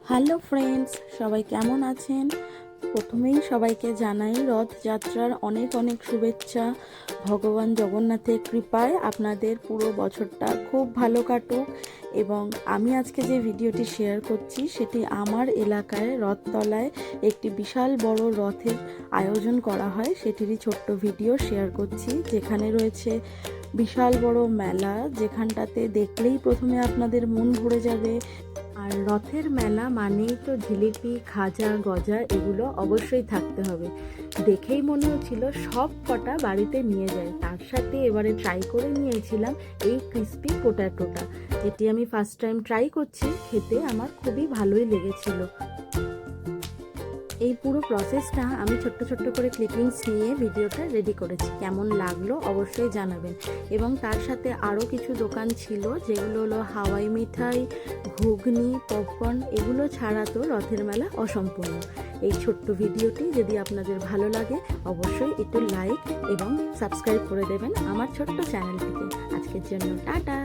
Hello friends, সবাই কেমন আছেন? প্রথমেই সবাইকে জানাই রথযাত্রার অনেক অনেক শুভেচ্ছা। ভগবান জগন্নাথের কৃপায় আপনাদের পুরো বছরটা খুব ভালো কাটুক। এবং আমি আজকে যে ভিডিওটি শেয়ার করছি সেটি আমার এলাকায় রথতলায় একটি বিশাল বড় রথের আয়োজন করা হয়, সেটিরই ছোট্ট ভিডিও শেয়ার করছি। যেখানে রয়েছে বিশাল বড় মেলা, যেখানটাতে দেখলেই প্রথমে আপনাদের মন ভরে যাবে। আর রথের মেলা মানেই তো জিলিপি, খাজা, গজা এগুলো অবশ্যই থাকতে হবে। দেখেই মনে হচ্ছিল সব কটা বাড়িতে নিয়ে যায়। তার সাথে এবারে ট্রাই করে নিয়েছিলাম এই ক্রিস্পি পোট্যাটোটা, যেটি আমি ফার্স্ট টাইম ট্রাই করছি। খেতে আমার খুবই ভালোই লেগেছিল। এই পুরো প্রসেসটা আমি ছোট্ট ছোট্ট করে ক্লিপিংস নিয়ে ভিডিওটা রেডি করেছি। কেমন লাগলো অবশ্যই জানাবেন। এবং তার সাথে আরও কিছু দোকান ছিল, যেগুলো হলো হাওয়াই মিঠাই, ঘুগনি, পপকর্ন। এগুলো ছাড়া তো রথের মেলা অসম্পূর্ণ। এই ছোট্ট ভিডিওটি যদি আপনাদের ভালো লাগে অবশ্যই একটু লাইক এবং সাবস্ক্রাইব করে দেবেন আমার ছোট্ট চ্যানেলটিকে। আজকের জন্য টাটা।